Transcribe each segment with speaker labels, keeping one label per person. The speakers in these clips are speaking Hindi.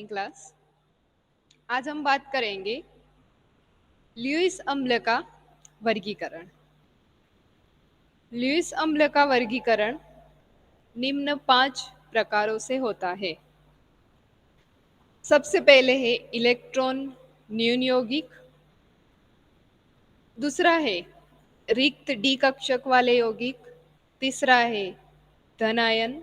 Speaker 1: क्लास। आज हम बात करेंगे ल्यूइस अम्ल का वर्गीकरण। ल्यूइस अम्ल का वर्गीकरण निम्न 5 प्रकारों से होता है। सबसे पहले है इलेक्ट्रॉन न्यून यौगिक, दूसरा है रिक्त डी कक्षक वाले यौगिक, तीसरा है धन आयन,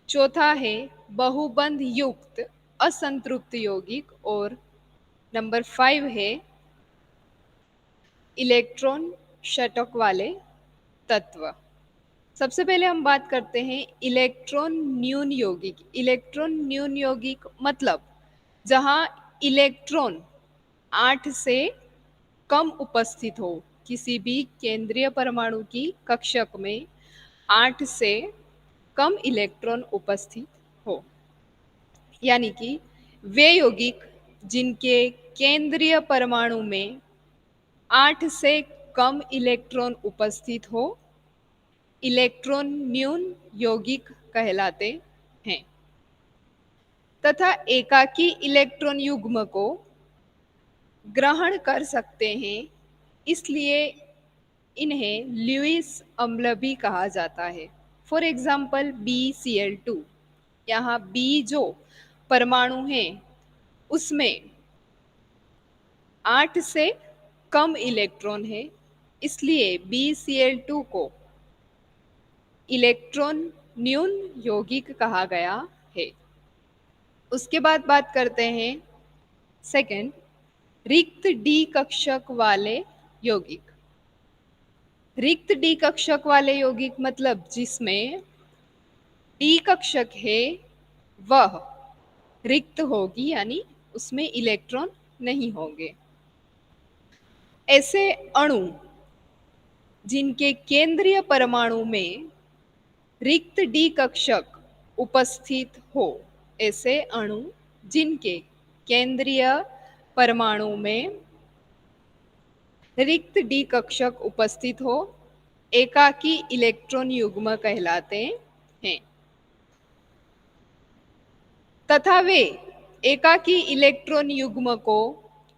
Speaker 1: चौथा है बहुबंध युक्त असंतृप्त यौगिक और नंबर 5 है इलेक्ट्रॉन षटक वाले तत्व। सबसे पहले हम बात करते हैं इलेक्ट्रॉन न्यून यौगिक। इलेक्ट्रॉन न्यून यौगिक मतलब जहां इलेक्ट्रॉन 8 से कम उपस्थित हो। किसी भी केंद्रीय परमाणु की कक्षक में 8 से कम इलेक्ट्रॉन उपस्थित हो, यानी कि वे यौगिक जिनके केंद्रीय परमाणु में 8 से कम इलेक्ट्रॉन उपस्थित हो इलेक्ट्रॉन न्यून यौगिक कहलाते हैं तथा एकाकी इलेक्ट्रॉन युग्म को ग्रहण कर सकते हैं, इसलिए इन्हें ल्यूइस अम्ल भी कहा जाता है। फॉर एग्जाम्पल BCl2, यहाँ B जो परमाणु है उसमें 8 से कम इलेक्ट्रॉन है, इसलिए BCl2 को इलेक्ट्रॉन न्यून यौगिक कहा गया है। उसके बाद बात करते हैं सेकंड, रिक्त डी कक्षक वाले यौगिक। रिक्त डी कक्षक वाले यौगिक मतलब जिसमें डी कक्षक है वह रिक्त होगी, यानी उसमें इलेक्ट्रॉन नहीं होंगे। ऐसे अणु जिनके केंद्रीय परमाणु में रिक्त डी कक्षक उपस्थित हो, ऐसे अणु जिनके केंद्रीय परमाणु में रिक्त डी कक्षक उपस्थित हो एकाकी इलेक्ट्रॉन युग्म कहलाते हैं तथा वे एकाकी इलेक्ट्रॉन युग्म को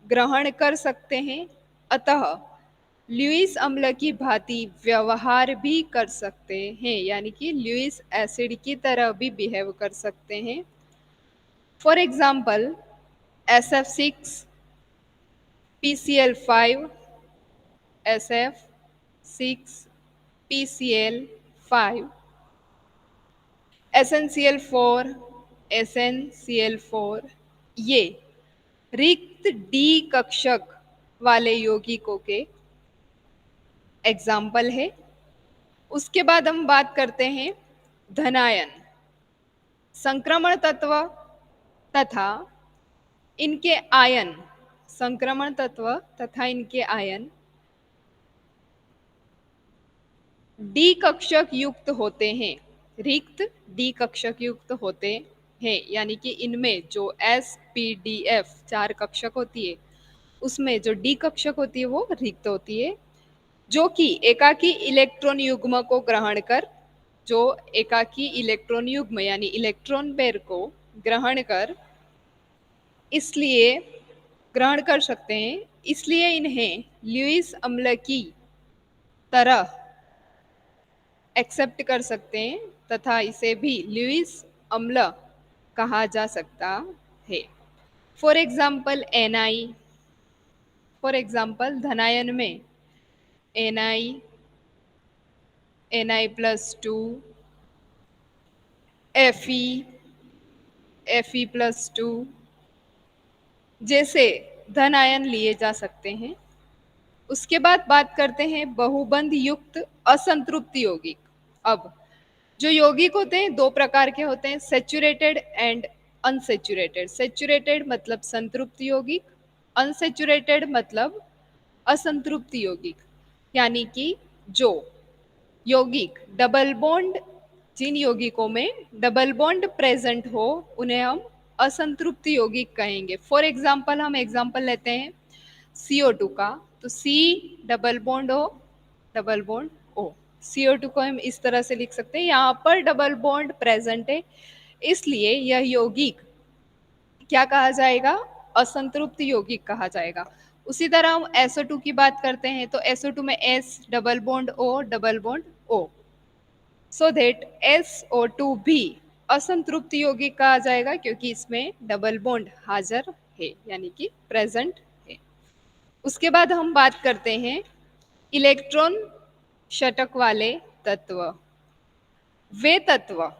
Speaker 1: ग्रहण कर सकते हैं, अतः ल्यूइस अम्ल की भांति व्यवहार भी कर सकते हैं, यानी कि ल्यूइस एसिड की तरह भी बिहेव कर सकते हैं। For example SF6, PCl5, SF6, PCl5, SnCl4, SnCl4 ये रिक्त डी कक्षक वाले यौगिकों के एग्जाम्पल है। उसके बाद हम बात करते हैं धनायन, संक्रमण तत्व तथा इनके आयन। संक्रमण तत्व तथा इनके आयन डी कक्षक युक्त होते हैं, रिक्त डी कक्षक युक्त होते हैं, यानी कि इनमें जो SPDF 4 कक्षक होती है उसमें जो डी कक्षक होती है वो रिक्त होती है, जो कि एकाकी इलेक्ट्रॉन युग्म को ग्रहण कर जो एकाकी इलेक्ट्रॉन युग्म यानी इलेक्ट्रॉन पेयर को ग्रहण कर इसलिए ग्रहण कर सकते हैं, इसलिए इन्हें ल्यूइस अम्ल की तरह एक्सेप्ट कर सकते हैं तथा इसे भी ल्यूइस अम्ल कहा जा सकता है। For example Na, for example धनायन में Na, Na+2, Fe, Fe+2 जैसे धन आयन लिए जा सकते हैं। उसके बाद बात करते हैं बहुबंध युक्त असंतृप्त यौगिक। अब जो यौगिक होते हैं 2 प्रकार के होते हैं, सेचुरेटेड एंड अनसेचुरेटेड। सेचुरेटेड मतलब संतृप्त यौगिक, अनसेचुरेटेड मतलब असंतृप्त यौगिक, यानी कि जो यौगिक डबल बॉन्ड, जिन यौगिकों में डबल बॉन्ड प्रेजेंट हो उन्हें हम असंतृप्त यौगिक कहेंगे। फॉर एग्जाम्पल हम एग्जाम्पल लेते हैं CO2 का, तो C double bond O double bond O। CO2 को हम इस तरह से लिख सकते हैं, यहाँ पर डबल बॉन्ड प्रेजेंट है, इसलिए यह यौगिक क्या कहा जाएगा? असंतृप्त यौगिक कहा जाएगा। उसी तरह हम SO2 की बात करते हैं तो SO2 में S double bond O double bond O, so that SO2 भी असंतृप्त यौगिक कहा जाएगा क्योंकि इसमें डबल बॉन्ड हाजिर है यानी कि प्रेजेंट है। उसके बाद हम बात करते हैं इलेक्ट्रॉन षटक वाले तत्व। वे तत्व,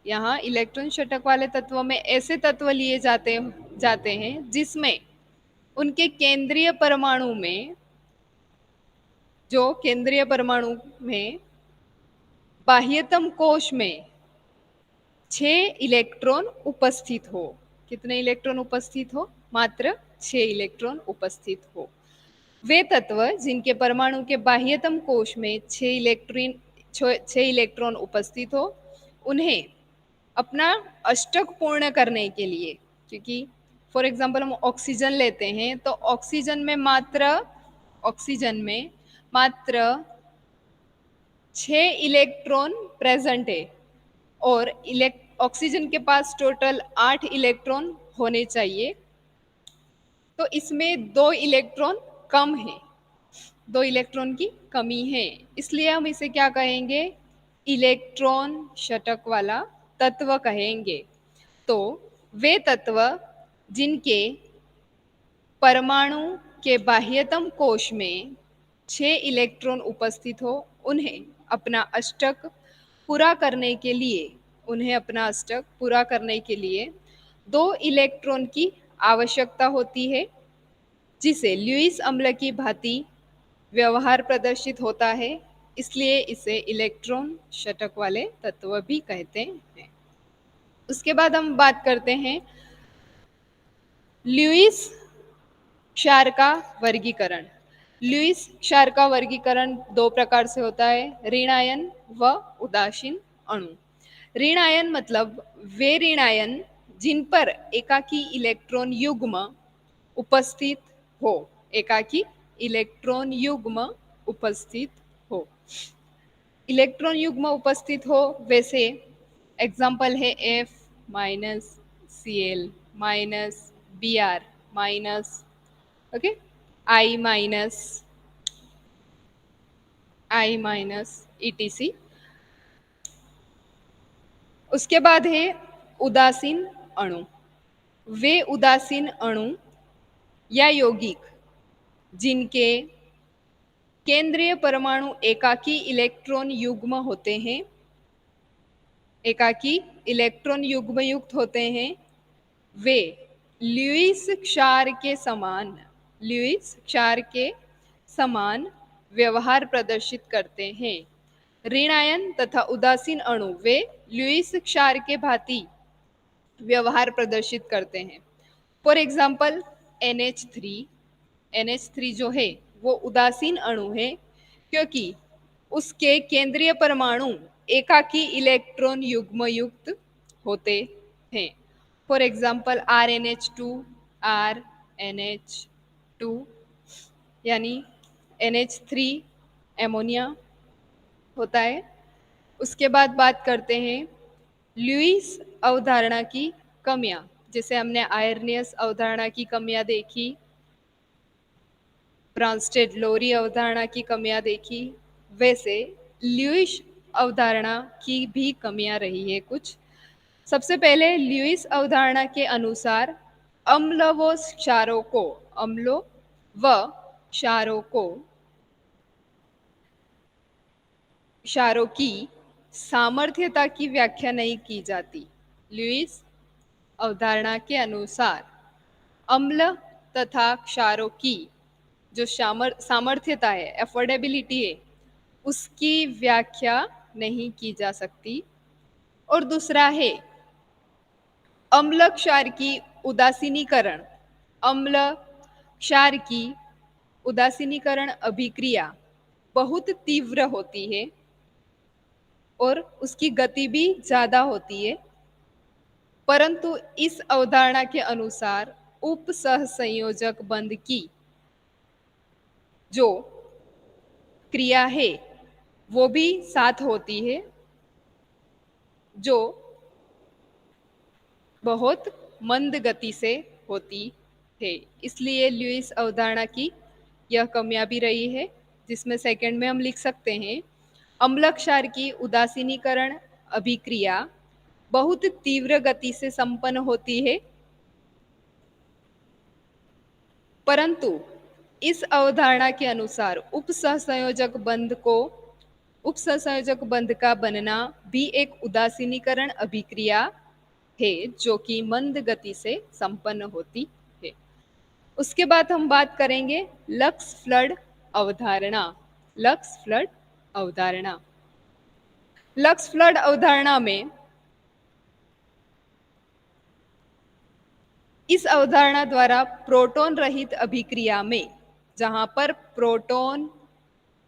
Speaker 1: यहाँ इलेक्ट्रॉन षटक वाले तत्व में ऐसे तत्व लिए जाते हैं जिसमें उनके केंद्रीय परमाणु में, जो केंद्रीय परमाणु में बाह्यतम कोश में 6 इलेक्ट्रॉन उपस्थित हो। कितने इलेक्ट्रॉन उपस्थित हो? मात्र 6 इलेक्ट्रॉन उपस्थित हो। वे तत्व जिनके परमाणु के बाह्यतम कोश में 6 इलेक्ट्रॉन उपस्थित हो, उन्हें अपना अष्टक पूर्ण करने के लिए, क्योंकि फॉर एग्जाम्पल हम ऑक्सीजन लेते हैं तो ऑक्सीजन में मात्र 6 इलेक्ट्रॉन प्रेजेंट है और ऑक्सीजन के पास टोटल 8 इलेक्ट्रॉन होने चाहिए, तो इसमें 2 इलेक्ट्रॉन कम है, 2 इलेक्ट्रॉन की कमी है, इसलिए हम इसे क्या कहेंगे? इलेक्ट्रॉन षटक वाला तत्व कहेंगे। तो वे तत्व जिनके परमाणु के बाह्यतम कोश में 6 इलेक्ट्रॉन उपस्थित हो, उन्हें अपना अष्टक पूरा करने के लिए 2 इलेक्ट्रॉन की आवश्यकता होती है, जिसे ल्यूइस अम्ल की भांति व्यवहार प्रदर्शित होता है, इसलिए इसे इलेक्ट्रॉन षटक वाले तत्व भी कहते हैं। उसके बाद हम बात करते हैं ल्यूइस क्षार का वर्गीकरण। ल्यूइस क्षार का वर्गीकरण 2 प्रकार से होता है, ऋण आयन व उदासीन अणु। ऋण आयन मतलब वे ऋण आयन जिन पर एकाकी इलेक्ट्रॉन युग्म उपस्थित हो, एकाकी इलेक्ट्रॉन युग्म उपस्थित हो। इलेक्ट्रॉन युग्म उपस्थित हो, वैसे एग्जाम्पल है F minus Cl minus Br minus, okay, I minus ETC। उसके बाद है उदासीन अणु। वे उदासीन अणु या यौगिक जिनके केंद्रीय परमाणु एकाकी इलेक्ट्रॉन युग्म होते हैं, एकाकी इलेक्ट्रॉन युग्म युक्त होते हैं, वे ल्यूइस क्षार के समान व्यवहार प्रदर्शित करते हैं। ऋण आयन तथा उदासीन अणु वे ल्यूइस क्षार के भांति व्यवहार प्रदर्शित करते हैं। फॉर एग्जाम्पल NH3 जो है वो उदासीन अणु है क्योंकि उसके केंद्रीय परमाणु एकाकी इलेक्ट्रॉन युग्म युक्त होते हैं। फॉर एग्जाम्पल RNH2 यानी NH3 एमोनिया होता है। उसके बाद बात करते हैं ल्यूइस अवधारणा की कमियां। जैसे हमने आयरनियस अवधारणा की कमियां देखी, ब्रांस्टेड लोरी अवधारणा की कमियां देखी, वैसे ल्यूइस अवधारणा की भी कमियां रही है कुछ। सबसे पहले ल्यूइस अवधारणा के अनुसार अम्ल व क्षारों की सामर्थ्यता की व्याख्या नहीं की जाती। ल्यूइस अवधारणा के अनुसार अम्ल तथा क्षारों की जो सामर्थ्यता है, एफोर्डेबिलिटी है, उसकी व्याख्या नहीं की जा सकती। और दूसरा है अम्ल क्षार की उदासीनीकरण अभिक्रिया बहुत तीव्र होती है और उसकी गति भी ज्यादा होती है, परंतु इस अवधारणा के अनुसार उप सहसंयोजक बंध की जो क्रिया है वो भी साथ होती है, जो बहुत मंद गति से होती है। इसलिए ल्यूइस अवधारणा की यह कामयाबी रही है, जिसमें सेकंड में हम लिख सकते हैं, अम्ल क्षार की उदासीनीकरण अभिक्रिया बहुत तीव्र गति से संपन्न होती है, परंतु इस अवधारणा के अनुसार उपसहसंयोजक बंध का बनना भी एक उदासीनीकरण अभिक्रिया है जो कि मंद गति से संपन्न होती है। उसके बाद हम बात करेंगे लक्स फ्लड अवधारणा। लक्स फ्लड अवधारणा लक्स फ्लड अवधारणा में इस अवधारणा द्वारा प्रोटॉन रहित अभिक्रिया में, जहां पर प्रोटॉन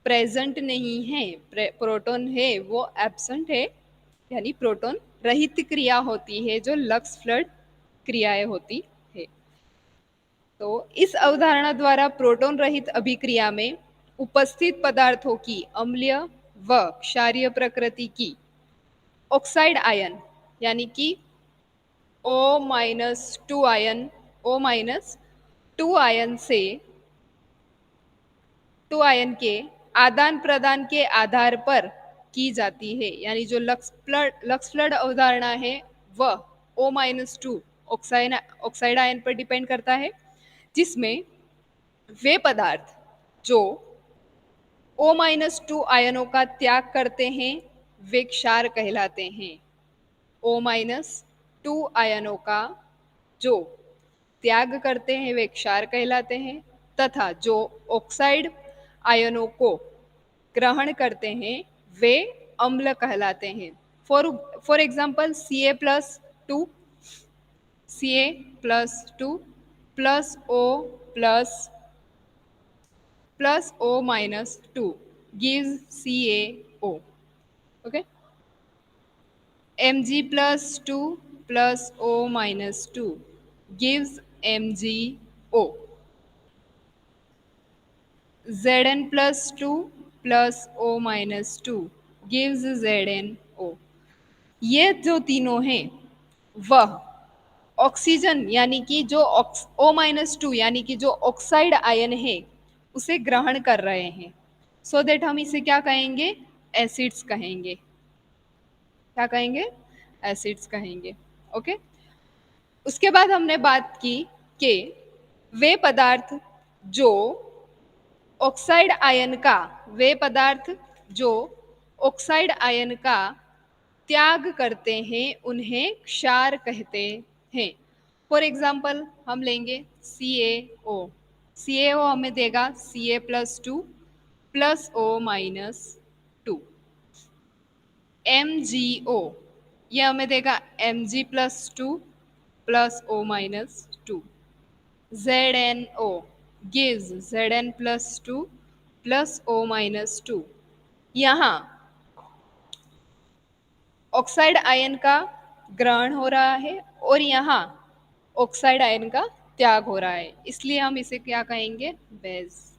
Speaker 1: प्रेजेंट नहीं है, प्रोटॉन है वो एब्सेंट है, यानी प्रोटॉन रहित क्रिया होती है जो लक्स फ्लड क्रियाएं होती है। तो इस अवधारणा द्वारा प्रोटॉन रहित अभिक्रिया में उपस्थित पदार्थों की अम्लीय व क्षारीय प्रकृति की ऑक्साइड आयन, यानी कि O-2 आयन के आदान प्रदान के आधार पर की जाती है। यानी जो लक्स फ्लड अवधारणा है वह O-2 ऑक्साइड आयन पर डिपेंड करता है, जिसमें वे पदार्थ जो O-2 आयनों का त्याग करते हैं वे क्षार कहलाते हैं। O-2 आयनों का जो त्याग करते हैं वे क्षार कहलाते हैं, तथा जो ऑक्साइड आयनों को ग्रहण करते हैं वे अम्ल कहलाते हैं। For example Ca+2 plus O-2 gives CaO. Okay. Mg+2 plus O-2 gives MgO. Zn+2 plus O-2 gives ZnO. ये जो तीनों हैं वह ऑक्सीजन यानी कि जो O-2 यानी कि जो ऑक्साइड आयन है उसे ग्रहण कर रहे हैं, सो दैट हम इसे क्या कहेंगे, एसिड्स कहेंगे। क्या कहेंगे, एसिड्स कहेंगे। ओके। उसके बाद हमने बात की कि वे पदार्थ जो ऑक्साइड आयन का त्याग करते हैं उन्हें क्षार कहते हैं। फॉर एग्जाम्पल हम लेंगे CaO हमें देगा Ca+2 plus O-2। MgO ये हमें देगा Mg+2 plus O-2। ZnO gives Zn+2 plus O-2। यहाँ ऑक्साइड आयन का ग्रहण हो रहा है और यहाँ ऑक्साइड आयन का त्याग हो रहा है, इसलिए हम इसे क्या कहेंगे, बेस।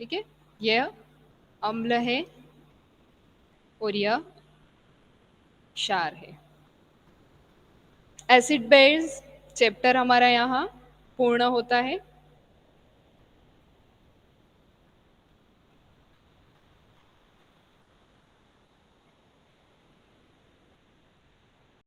Speaker 1: ठीक है, यह अम्ल है और यह क्षार है। एसिड बेस चैप्टर हमारा यहाँ पूर्ण होता है।